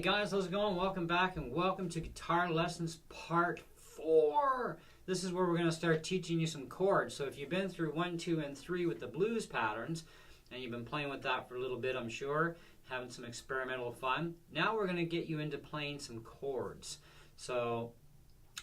guys, how's it going? Welcome back and welcome to Guitar Lessons Part 4. This is where we're going to start teaching you some chords. So if you've been through 1, 2, and 3 with the blues patterns, and you've been playing with that for a little bit, I'm sure, having some experimental fun, now we're going to get you into playing some chords. So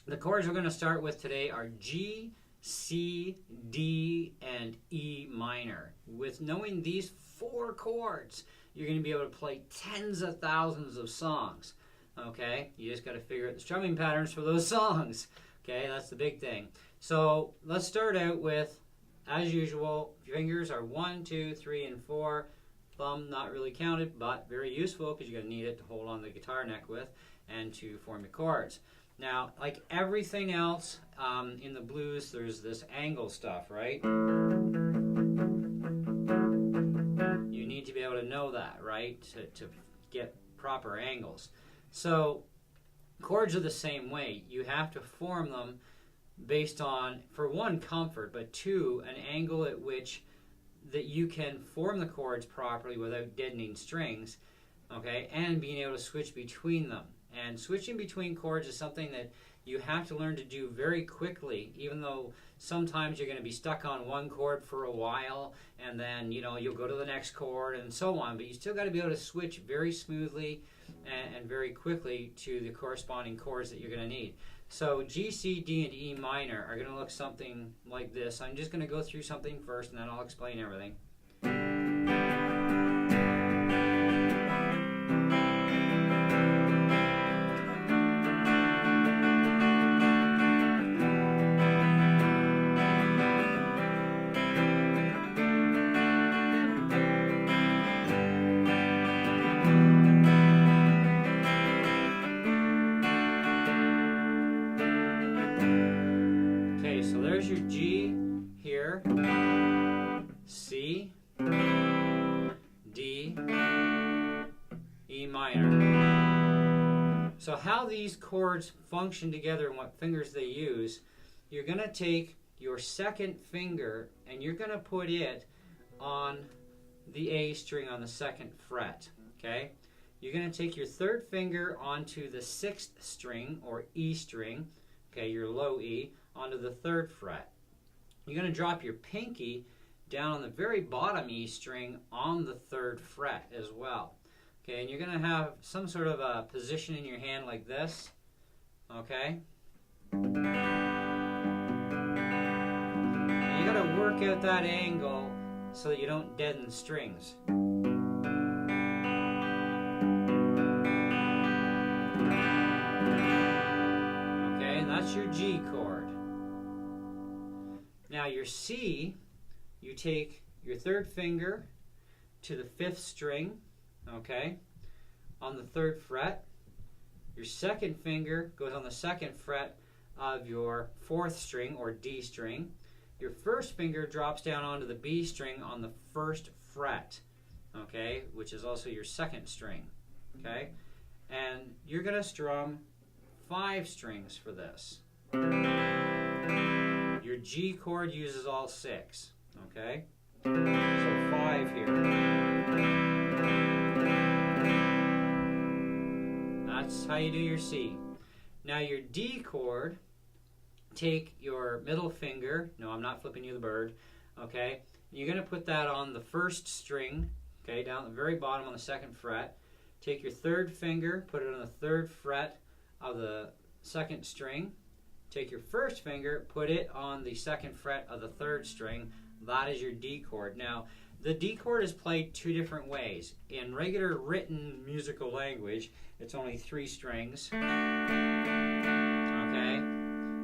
the chords we're going to start with today are G, C, D, and E minor. With knowing these 4 chords, you're going to be able to play tens of thousands of songs. Okay, you just got to figure out the strumming patterns for those songs. Okay, that's the big thing. So let's start out with, as usual, fingers are 1, 2, 3, and 4. Thumb not really counted, but very useful because you're going to need it to hold on the guitar neck with and to form your chords. Now, like everything else in the blues, there's this angle stuff, right? You need to be able to know that, right, to get proper angles. So chords are the same way. You have to form them based on, for one, comfort, but two, an angle at which that you can form the chords properly without deadening strings, okay, and being able to switch between them. And switching between chords is something that you have to learn to do very quickly, even though sometimes you're going to be stuck on one chord for a while, and then, you know, you'll go to the next chord and so on, but you still got to be able to switch very smoothly and very quickly to the corresponding chords that you're going to need. So G, C, D, and E minor are going to look something like this. I'm just going to go through something first, and then I'll explain everything. So there's your G here, C, D, E minor. So how these chords function together and what fingers they use, you're going to take your second finger and you're going to put it on the A string on the 2nd fret, okay? You're going to take your third finger onto the 6th string or E string, okay, your low E, onto the 3rd fret. You're going to drop your pinky down on the very bottom E string on the 3rd fret as well. Okay, and you're going to have some sort of a position in your hand like this. Okay? And you got to work out that angle so that you don't deaden strings. Okay, and that's your G chord. Now your C, you take your 3rd finger to the 5th string, okay, on the 3rd fret. Your 2nd finger goes on the 2nd fret of your 4th string or D string. Your 1st finger drops down onto the B string on the 1st fret, okay, which is also your 2nd string, okay? And you're going to strum 5 strings for this. Your G chord uses all 6, okay? So 5 here. That's how you do your C. Now your D chord, take your middle finger, no, I'm not flipping you the bird, okay? You're going to put that on the 1st string, okay, down at the very bottom on the 2nd fret. Take your 3rd finger, put it on the 3rd fret of the 2nd string. Take your 1st finger, put it on the 2nd fret of the 3rd string. That is your D chord. Now, the D chord is played 2 different ways. In regular written musical language, it's only 3 strings. Okay?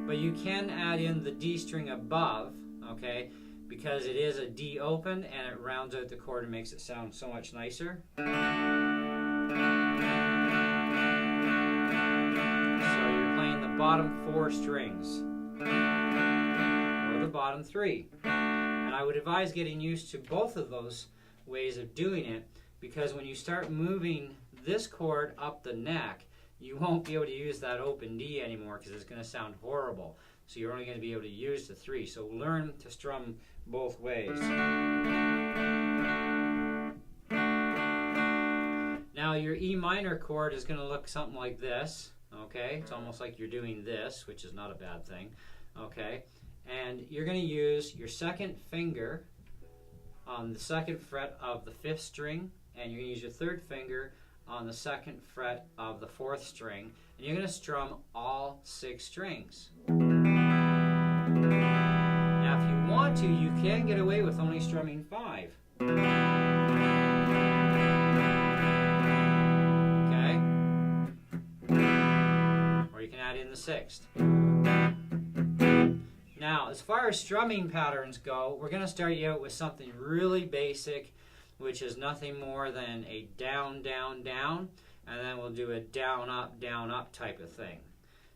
But you can add in the D string above, okay? Because it is a D open and it rounds out the chord and makes it sound so much nicer. Bottom 4 strings, or the bottom 3. And I would advise getting used to both of those ways of doing it, because when you start moving this chord up the neck, you won't be able to use that open D anymore because it's going to sound horrible. So you're only going to be able to use the 3. So learn to strum both ways. Now your E minor chord is going to look something like this. Okay, it's almost like you're doing this, which is not a bad thing. Okay, and you're going to use your second finger on the second fret of the 5th string, and you're going to use your third finger on the 2nd fret of the 4th string, and you're going to strum all 6 strings. Now if you want to, you can get away with only strumming 5. Okay? Or you can add in the 6th. Now, as far as strumming patterns go, we're going to start you out with something really basic, which is nothing more than a down, down, down, and then we'll do a down, up type of thing.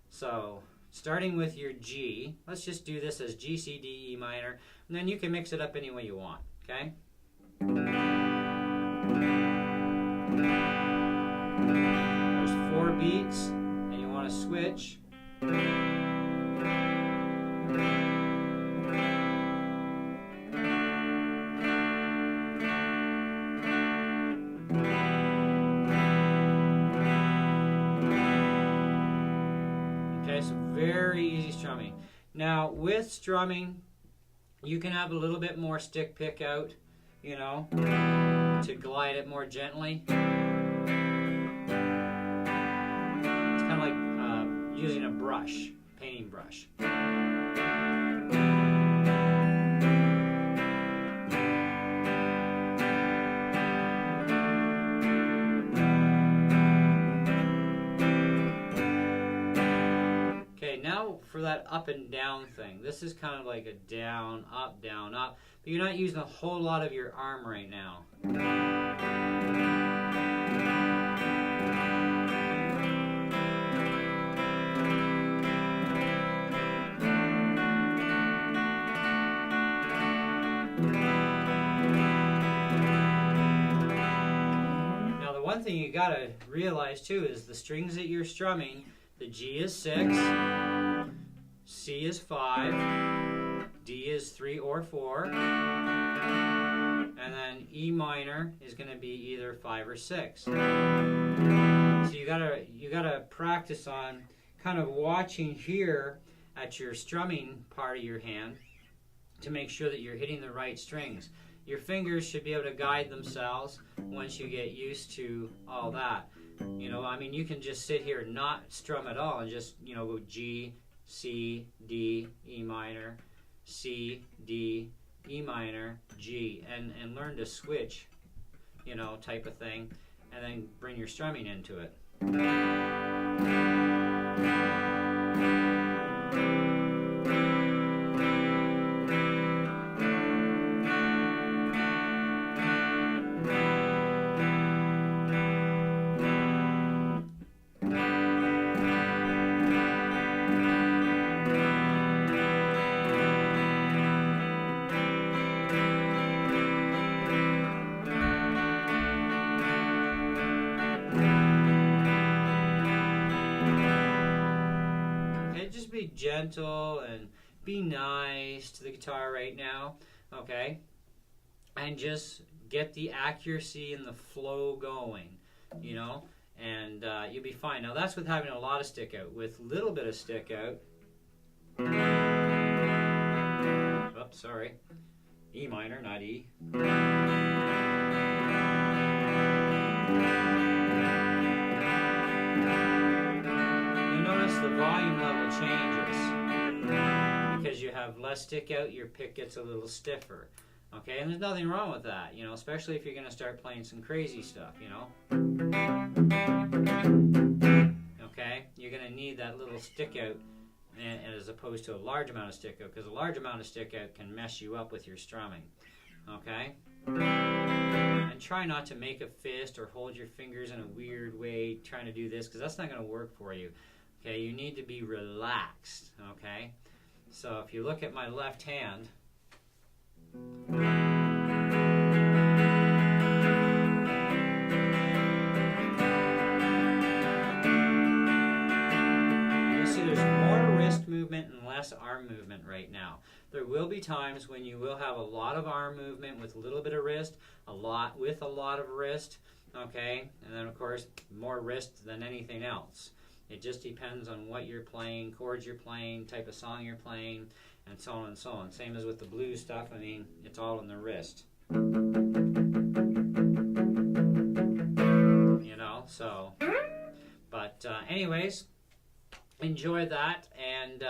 So, starting with your G, let's just do this as G, C, D, E minor, and then you can mix it up any way you want, okay? There's 4 beats, and you want to switch. So very easy strumming. Now with strumming, you can have a little bit more stick pick out, you know, to glide it more gently. It's kind of like using a brush, painting brush. Now for that up and down thing, this is kind of like a down, up, but you're not using a whole lot of your arm right now. Now the one thing you gotta realize too is the strings that you're strumming, the G is 6, C is 5, D is 3 or 4, and then E minor is going to be either 5 or 6. So you gotta practice on kind of watching here at your strumming part of your hand to make sure that you're hitting the right strings. Your fingers should be able to guide themselves once you get used to all that. You know, I mean, you can just sit here and not strum at all and just, you know, go G, C, D, E minor, C, D, E minor, G, and learn to switch, you know, type of thing, and then bring your strumming into it. Just be gentle and be nice to the guitar right now, okay? And just get the accuracy and the flow going, you know, and you'll be fine. Now that's with having a lot of stick out. With a little bit of stick out, oops, sorry, E minor, not E. The volume level changes because you have less stick out, your pick gets a little stiffer, okay? And there's nothing wrong with that, you know, especially if you're going to start playing some crazy stuff, you know? Okay? You're going to need that little stick out as opposed to a large amount of stick out, because a large amount of stick out can mess you up with your strumming, okay? And try not to make a fist or hold your fingers in a weird way trying to do this, because that's not going to work for you. Okay, you need to be relaxed, okay? So if you look at my left hand, you'll see there's more wrist movement and less arm movement right now. There will be times when you will have a lot of arm movement with a little bit of wrist, a lot with a lot of wrist, okay? And then, of course, more wrist than anything else. It just depends on what you're playing, chords you're playing, type of song you're playing, and so on and so on. Same as with the blues stuff. I mean, it's all in the wrist. You know, so. But anyways, enjoy that. And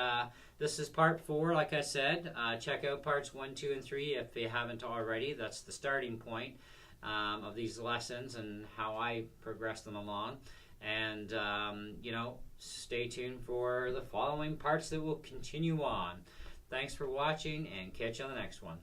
this is part 4, like I said. Check out parts 1, 2, and 3 if you haven't already. That's the starting point of these lessons and how I progress them along. And, you know, stay tuned for the following parts that will continue on. Thanks for watching, and catch you on the next one.